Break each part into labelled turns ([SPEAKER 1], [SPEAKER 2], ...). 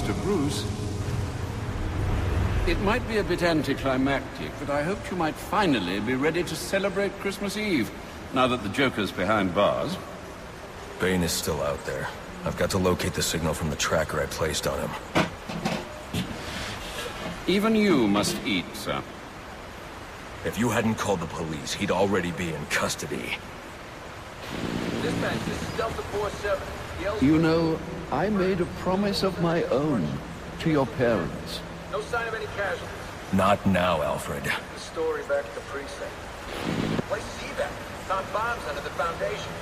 [SPEAKER 1] Master Bruce. It might be a bit anticlimactic, but I hoped you might finally be ready to celebrate Christmas Eve, now that the Joker's behind bars.
[SPEAKER 2] Bane is still out there. I've got to locate the signal from the tracker I placed on him.
[SPEAKER 1] Even you must eat, sir.
[SPEAKER 2] If you hadn't called the police, he'd already be in custody.
[SPEAKER 3] Dispatch, this is Delta 47.
[SPEAKER 4] You know, I made a promise of my own to your parents.
[SPEAKER 3] No sign of any casualties.
[SPEAKER 2] Not now, Alfred.
[SPEAKER 3] The story back at the precinct. Place is evac. Found bombs under the foundation.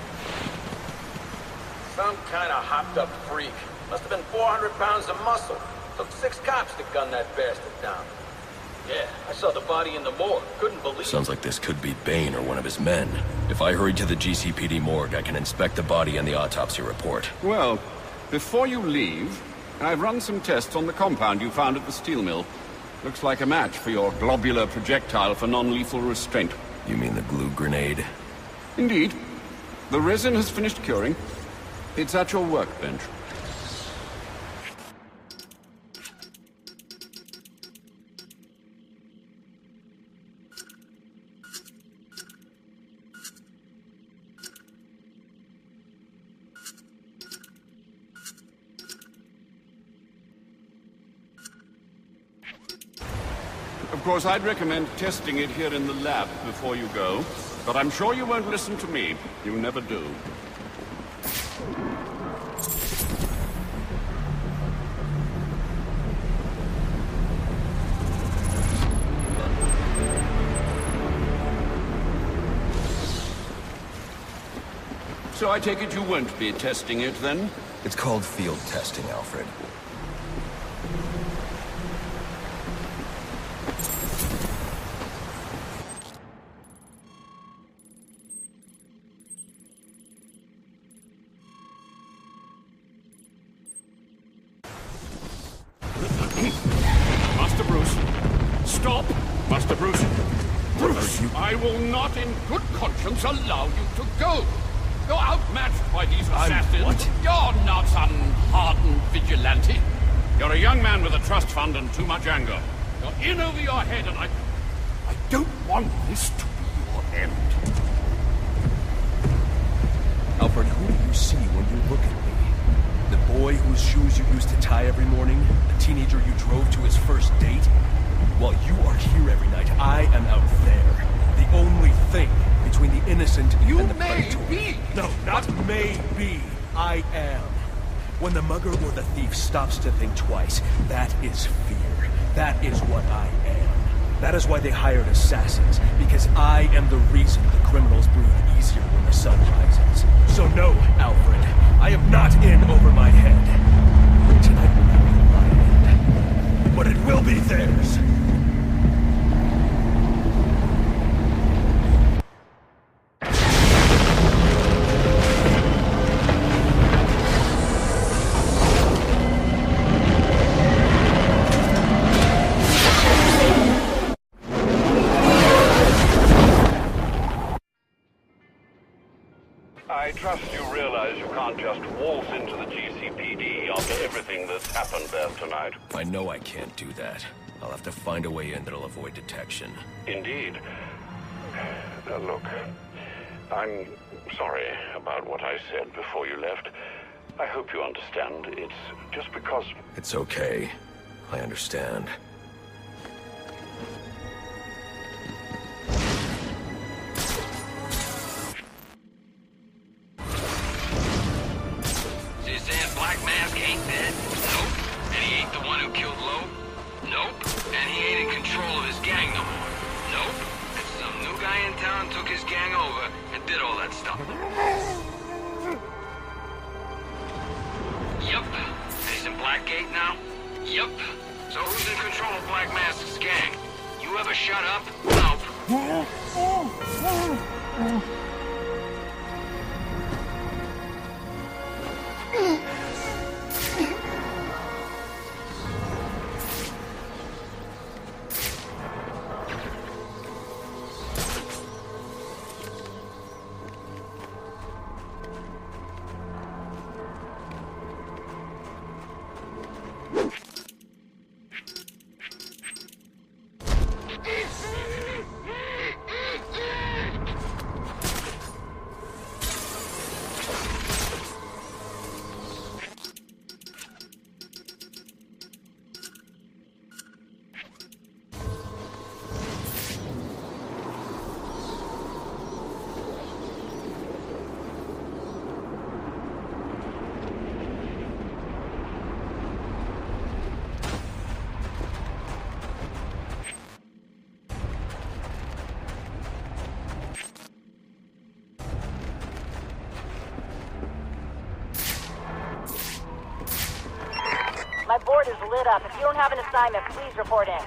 [SPEAKER 3] Some kind of hopped-up freak. Must have been 400 pounds of muscle. Took 6 cops to gun that bastard down. Yeah, I saw the body in the morgue. Couldn't believe it.
[SPEAKER 2] Sounds like this could be Bane or one of his men. If I hurry to the GCPD morgue, I can inspect the body and the autopsy report.
[SPEAKER 1] Well, before you leave, I've run some tests on the compound you found at the steel mill. Looks like a match for your globular projectile for non-lethal restraint.
[SPEAKER 2] You mean the glue grenade?
[SPEAKER 1] Indeed. The resin has finished curing. It's at your workbench. Of course, I'd recommend testing it here in the lab before you go, but I'm sure you won't listen to me. You never do. So I take it you won't be testing it, then?
[SPEAKER 2] It's called field testing, Alfred.
[SPEAKER 1] Master Bruce. Stop! Master Bruce. Bruce, I will not in good conscience allow you to go. You're outmatched by these assassins.
[SPEAKER 2] What?
[SPEAKER 1] You're not some hardened vigilante. You're a young man with a trust fund and too much anger. You're in over your head, and I don't want this to be your end.
[SPEAKER 2] Alfred, who do you see when you look at me? The boy whose shoes you used to tie every morning? The teenager you drove to his first date? While you are here every night, I am out there. The only thing between the innocent and the predator.
[SPEAKER 1] Be.
[SPEAKER 2] No, not maybe. I am. When the mugger or the thief stops to think twice, that is fear. That is what I am. That is why they hired assassins, because I am the reason the criminals breathe easier when the sun rises. So no, Alfred, I am not in over my head. Tonight will not be my end, but it will be theirs.
[SPEAKER 5] I trust you realize you can't just waltz into the GCPD after everything that's happened there tonight.
[SPEAKER 2] I know I can't do that. I'll have to find a way in that'll avoid detection.
[SPEAKER 5] Indeed. Look, I'm sorry about what I said before you left. I hope you understand. It's just because...
[SPEAKER 2] It's okay. I understand.
[SPEAKER 6] Yep. He's in Blackgate now? Yep. So who's in control of Black Mask's gang? You ever shut up? Nope.
[SPEAKER 7] My board is lit up. If you don't have an assignment, please report in.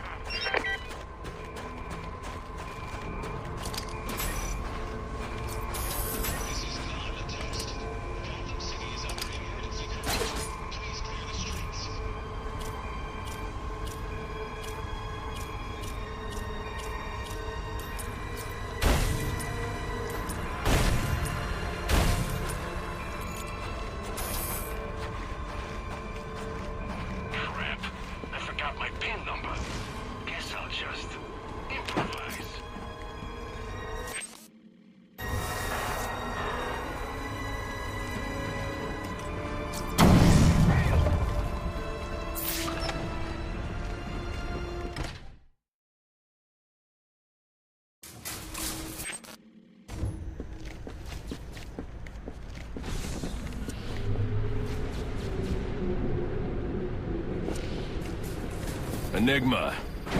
[SPEAKER 8] Enigma,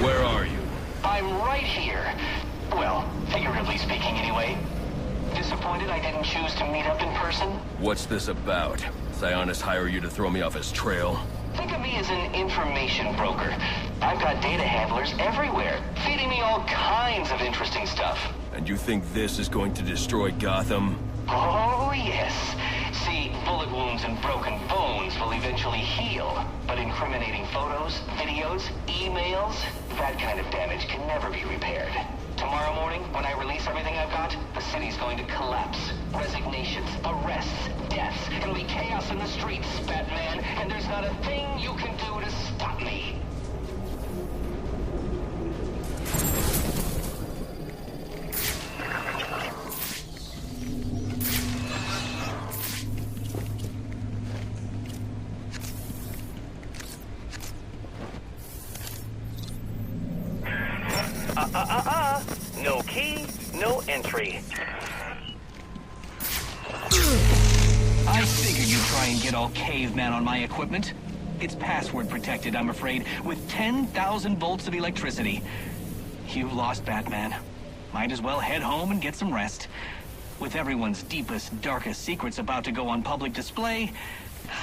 [SPEAKER 8] where are you?
[SPEAKER 9] I'm right here. Well, figuratively speaking anyway. Disappointed I didn't choose to meet up in person?
[SPEAKER 8] What's this about? Sionis hire you to throw me off his trail?
[SPEAKER 9] Think of me as an information broker. I've got data handlers everywhere, feeding me all kinds of interesting stuff.
[SPEAKER 8] And you think this is going to destroy Gotham?
[SPEAKER 9] Oh, yes. See, bullet wounds and broken bones will eventually heal. But incriminating photos, videos, emails, that kind of damage can never be repaired. Tomorrow morning, when I release everything I've got, the city's going to collapse. Resignations, arrests, deaths, it'll be chaos in the streets, Batman, and there's not a thing you can do to stop me.
[SPEAKER 10] No key, no entry.
[SPEAKER 9] I figured you'd try and get all caveman on my equipment. It's password protected, I'm afraid, with 10,000 volts of electricity. You've lost, Batman. Might as well head home and get some rest. With everyone's deepest, darkest secrets about to go on public display,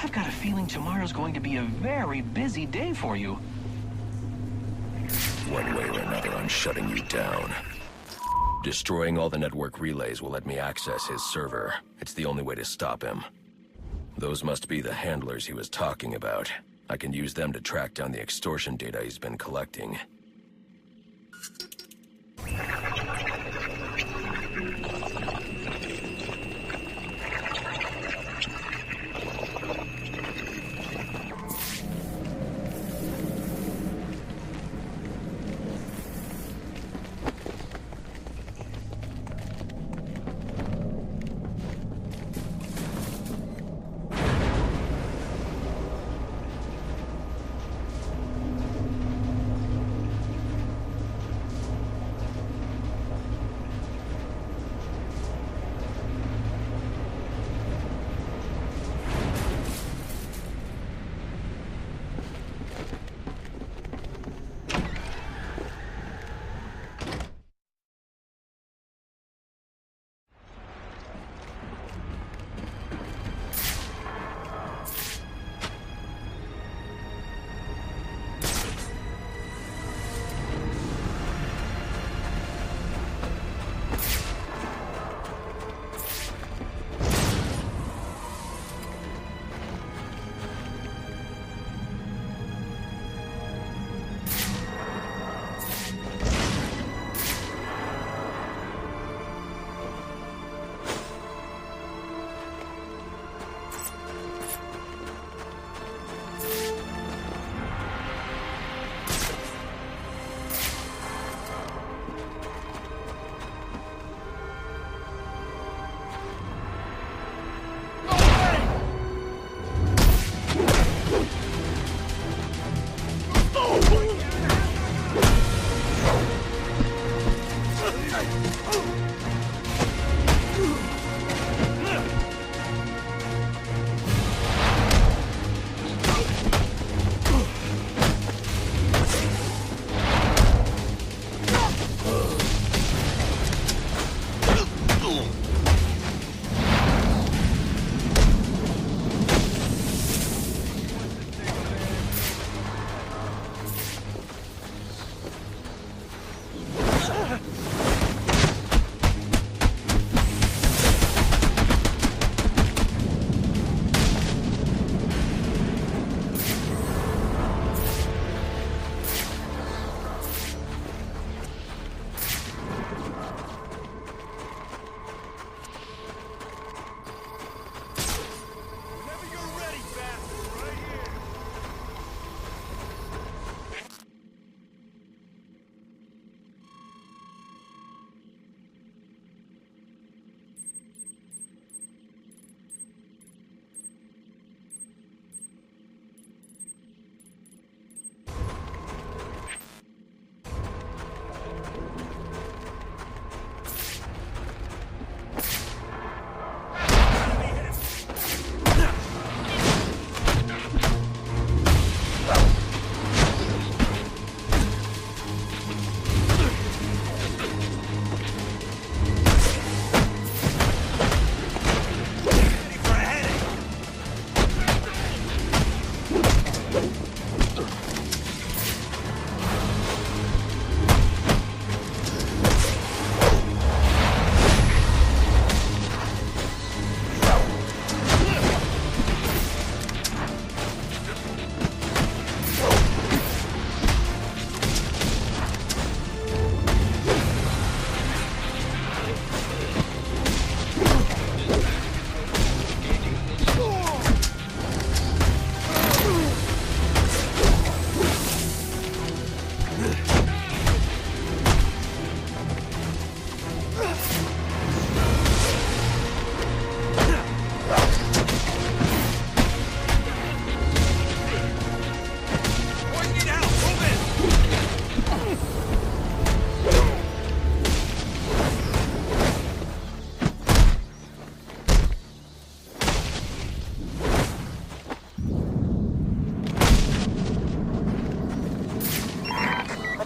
[SPEAKER 9] I've got a feeling tomorrow's going to be a very busy day for you.
[SPEAKER 8] One way or another, I'm shutting you down. Destroying all the network relays will let me access his server. It's the only way to stop him. Those must be the handlers he was talking about. I can use them to track down the extortion data he's been collecting.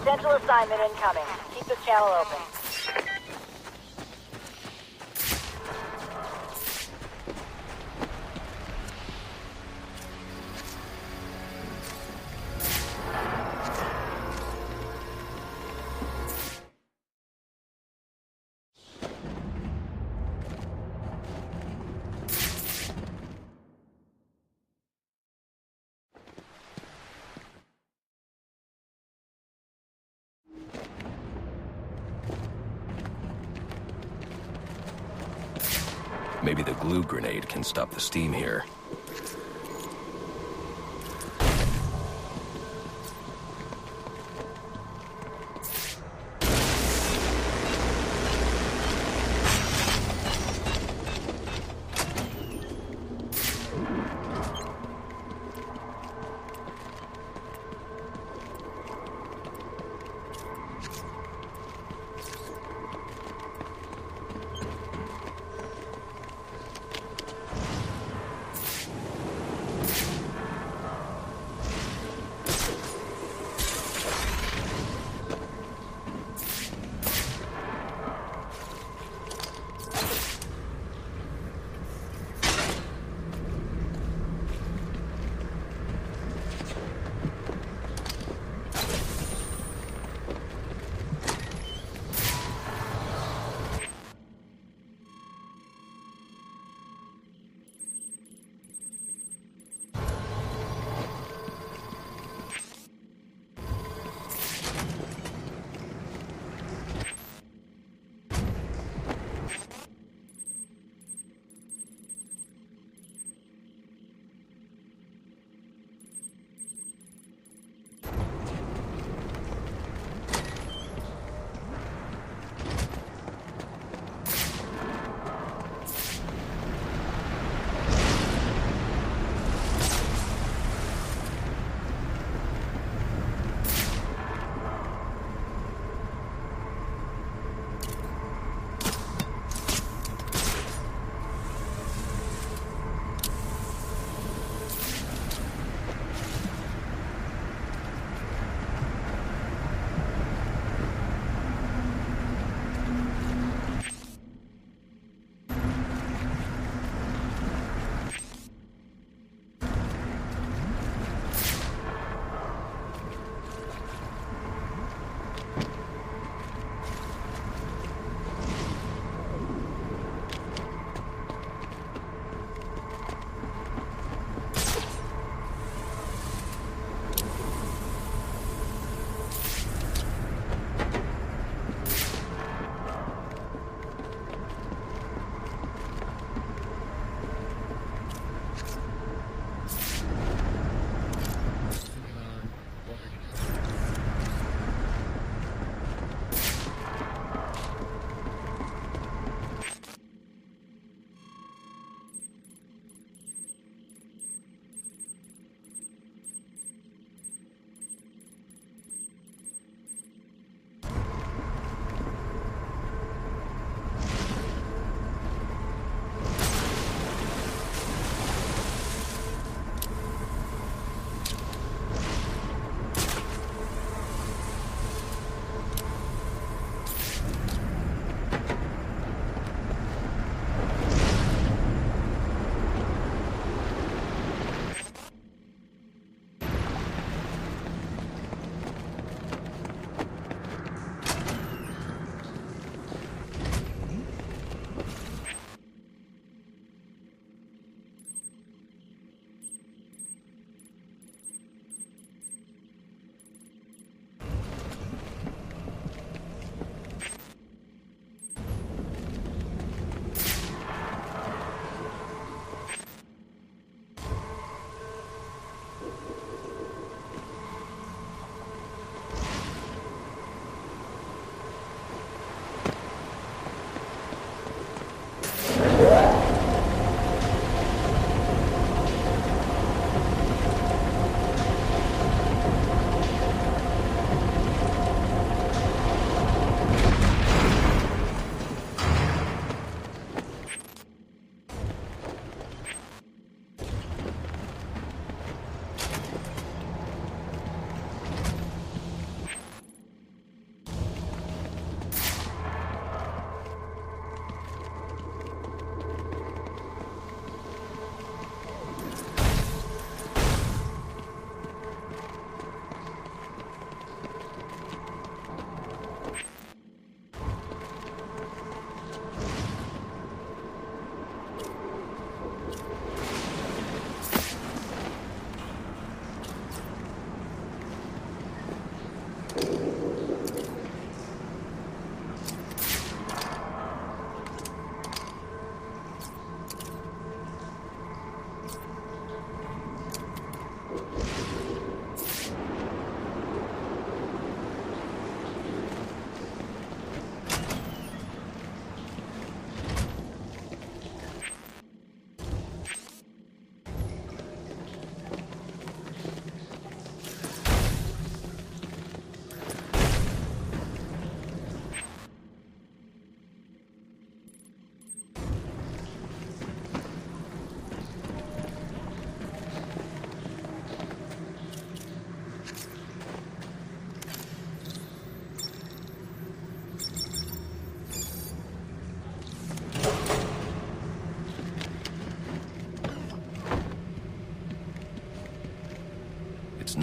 [SPEAKER 7] Potential assignment incoming. Keep this channel open.
[SPEAKER 8] Maybe the glue grenade can stop the steam here.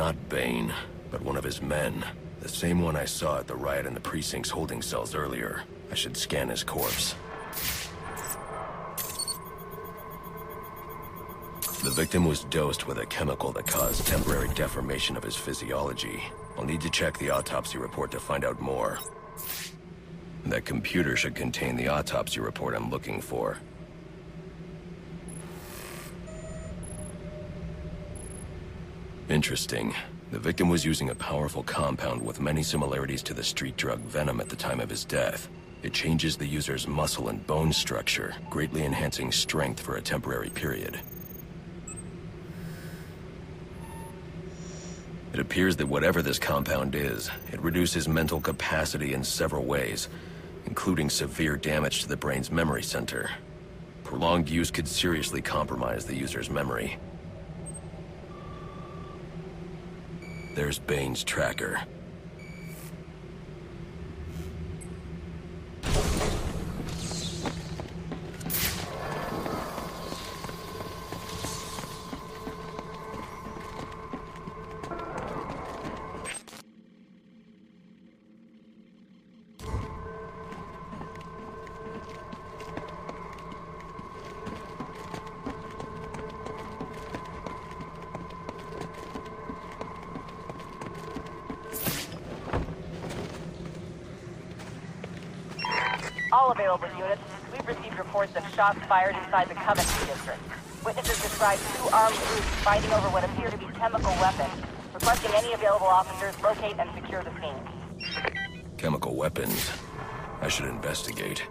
[SPEAKER 8] Not Bane, but one of his men. The same one I saw at the riot in the precinct's holding cells earlier. I should scan his corpse. The victim was dosed with a chemical that caused temporary deformation of his physiology. I'll need to check the autopsy report to find out more. That computer should contain the autopsy report I'm looking for. Interesting. The victim was using a powerful compound with many similarities to the street drug Venom at the time of his death. It changes the user's muscle and bone structure, greatly enhancing strength for a temporary period. It appears that whatever this compound is, it reduces mental capacity in several ways, including severe damage to the brain's memory center. Prolonged use could seriously compromise the user's memory. There's Bane's tracker.
[SPEAKER 7] All available units, we've received reports of shots fired inside the Coventry district. Witnesses describe two armed groups fighting over what appear to be chemical weapons. Requesting any available officers locate and secure the scene.
[SPEAKER 8] Chemical weapons. I should investigate.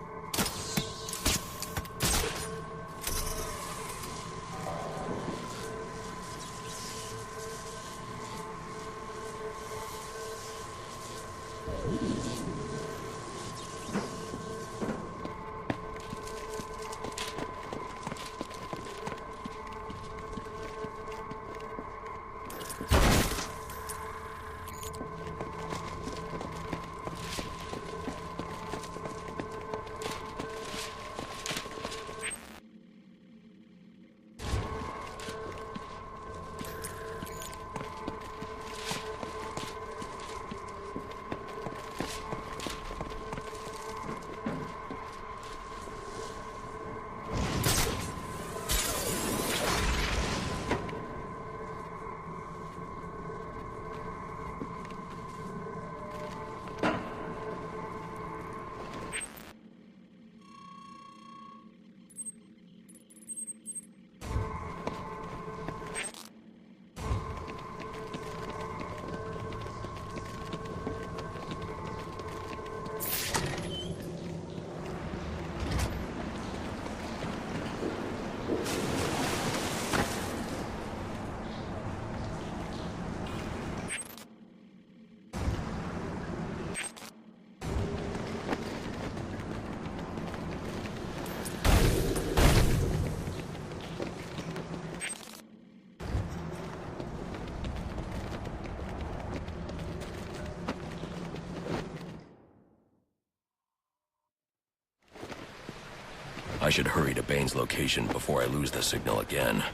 [SPEAKER 8] I should hurry to Bane's location before I lose the signal again.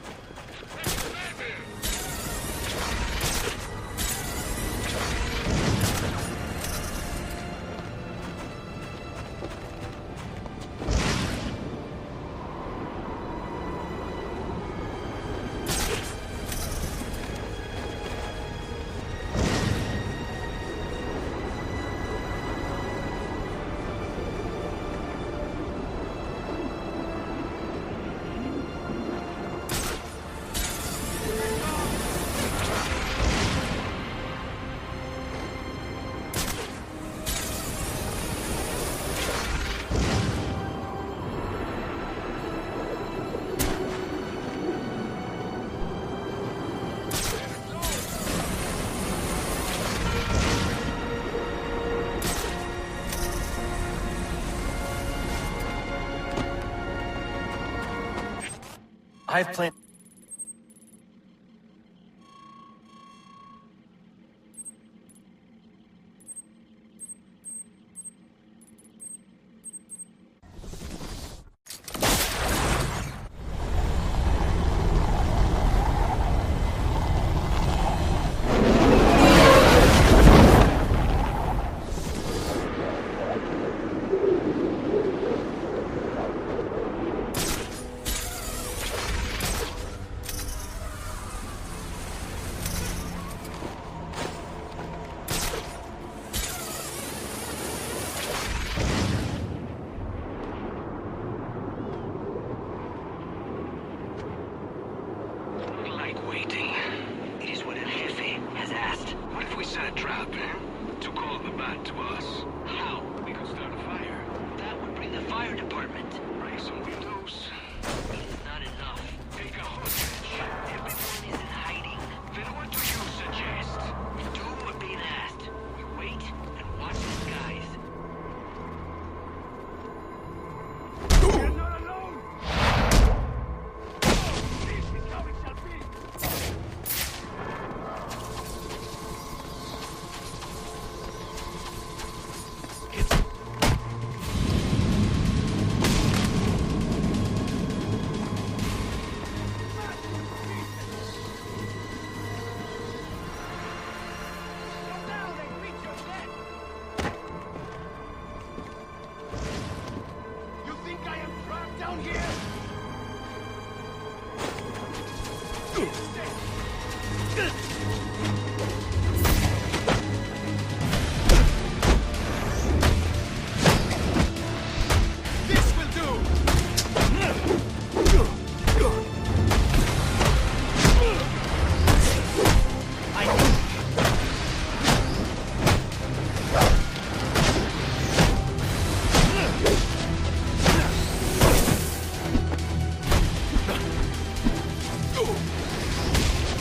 [SPEAKER 10] I've planned.
[SPEAKER 6] set a trap, eh? To call the bat to us. How? We could start a fire. That would bring the fire department. Break some windows. It's not enough. Take a hostage. Everyone is in hiding. Then what do you suggest? We do what being asked. We wait and watch the skies.
[SPEAKER 1] You're not alone! This is how it shall be! You think I am trapped down here? This will do!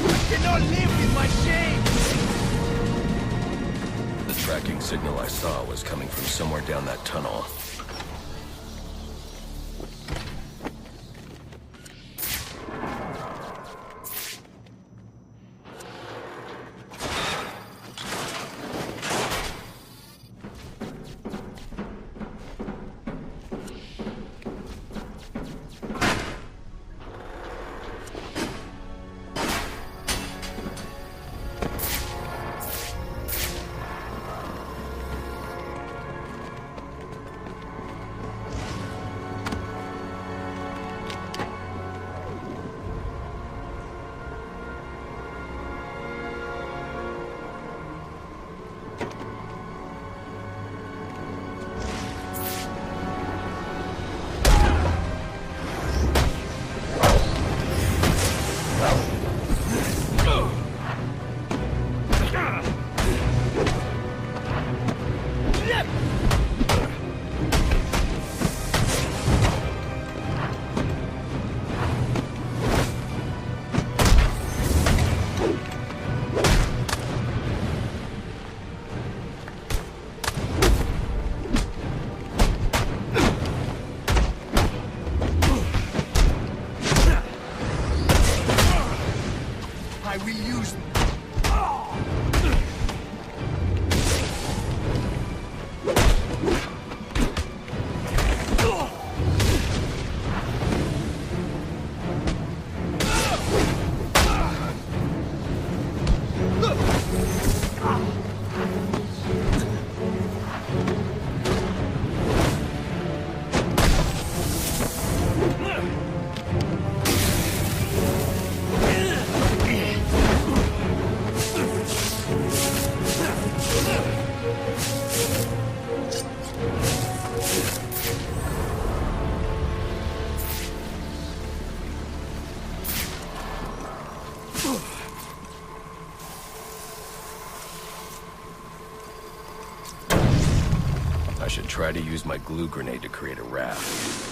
[SPEAKER 1] I cannot live with my shame!
[SPEAKER 8] The tracking signal I saw was coming from somewhere down that tunnel.
[SPEAKER 2] I will use...
[SPEAKER 8] I should try to use my glue grenade to create a raft.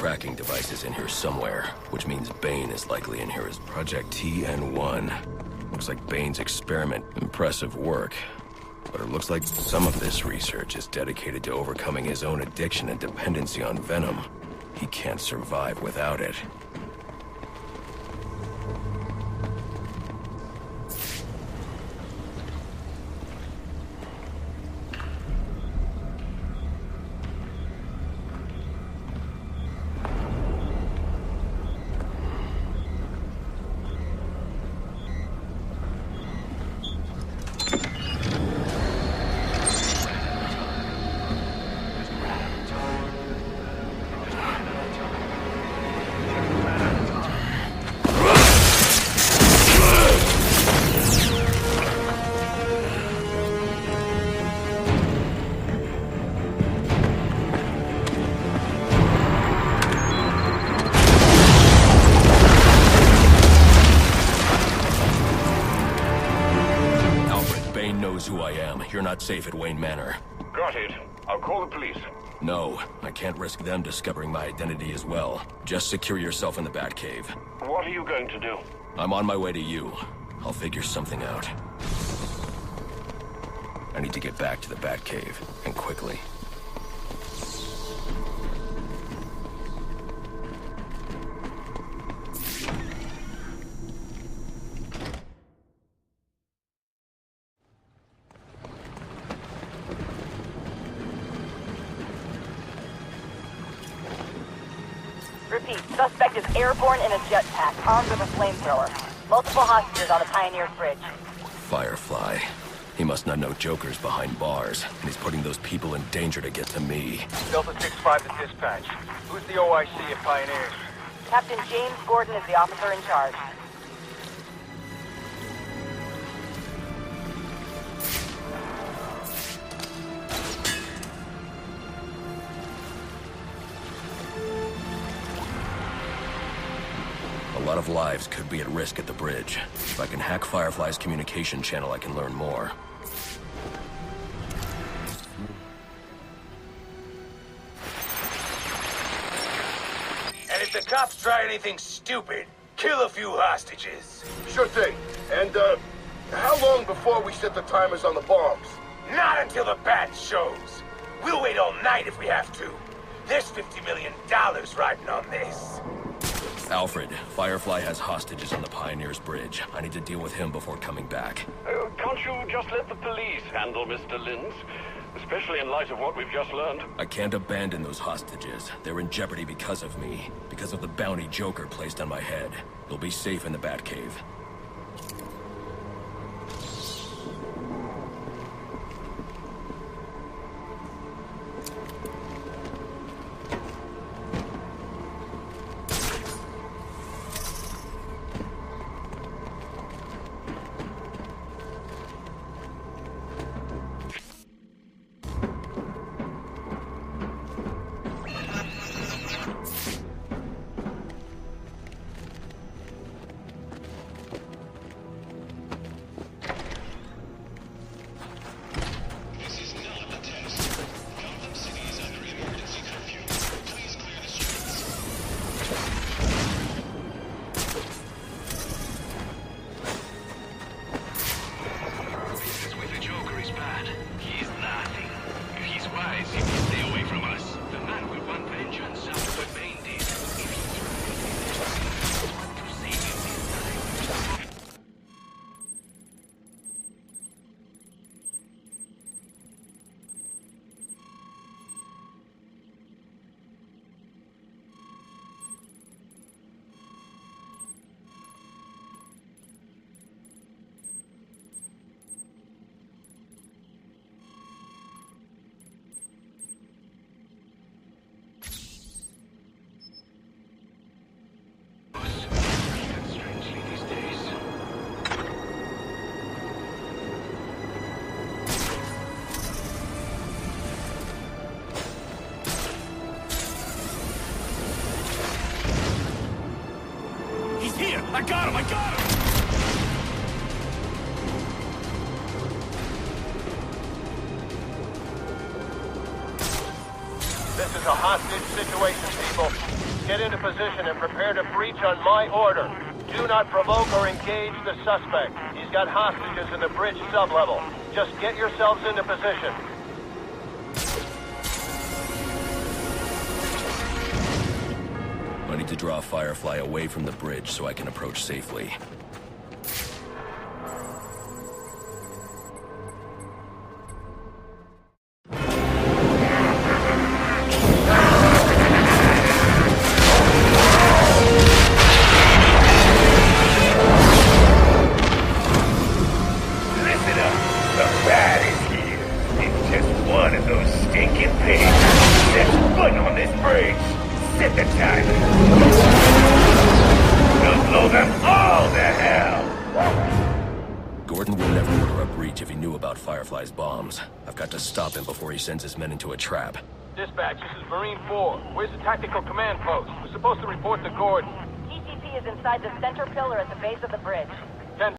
[SPEAKER 8] tracking devices in here somewhere, which means Bane is likely in here as Project TN1. Looks like Bane's experiment. Impressive work. But it looks like some of this research is dedicated to overcoming his own addiction and dependency on venom. He can't survive without it. Who I am. You're not safe at Wayne Manor.
[SPEAKER 5] Got it. I'll call the police.
[SPEAKER 8] No, I can't risk them discovering my identity as well. Just secure yourself in the Batcave.
[SPEAKER 5] What are you going to do?
[SPEAKER 8] I'm on my way to you. I'll figure something out. I need to get back to the Batcave, and quickly.
[SPEAKER 7] Repeat, suspect is airborne in a jetpack, armed with a flamethrower. Multiple hostages on the Pioneers Bridge.
[SPEAKER 8] Firefly. He must not know Joker's behind bars, and he's putting those people in danger to get to me.
[SPEAKER 10] Delta 6-5 to dispatch. Who's the OIC at Pioneers?
[SPEAKER 7] Captain James Gordon is the officer in charge.
[SPEAKER 8] A lot of lives could be at risk at the bridge. If I can hack Firefly's communication channel, I can learn more.
[SPEAKER 3] And if the cops try anything stupid, kill a few hostages.
[SPEAKER 11] Sure thing. And, how long before we set the timers on the bombs?
[SPEAKER 3] Not until the bat shows. We'll wait all night if we have to. There's $50 million riding on this.
[SPEAKER 8] Alfred, Firefly has hostages on the Pioneers Bridge. I need to deal with him before coming back.
[SPEAKER 5] Can't you just let the police handle Mr. Linz? Especially in light of what we've just learned.
[SPEAKER 8] I can't abandon those hostages. They're in jeopardy because of me. Because of the bounty Joker placed on my head. They'll be safe in the Batcave.
[SPEAKER 2] I got him! I got him!
[SPEAKER 10] This is a hostage situation, people. get into position and prepare to breach on my order. Do not provoke or engage the suspect. He's got hostages in the bridge sublevel. Just get yourselves into position.
[SPEAKER 8] I need to draw Firefly away from the bridge so I can approach safely. Firefly's bombs. I've got to stop him before he sends his men into a trap.
[SPEAKER 10] Dispatch, this is Marine 4. Where's the tactical command post? We're supposed to report to Gordon.
[SPEAKER 7] TCP is inside the center pillar at the base of the bridge.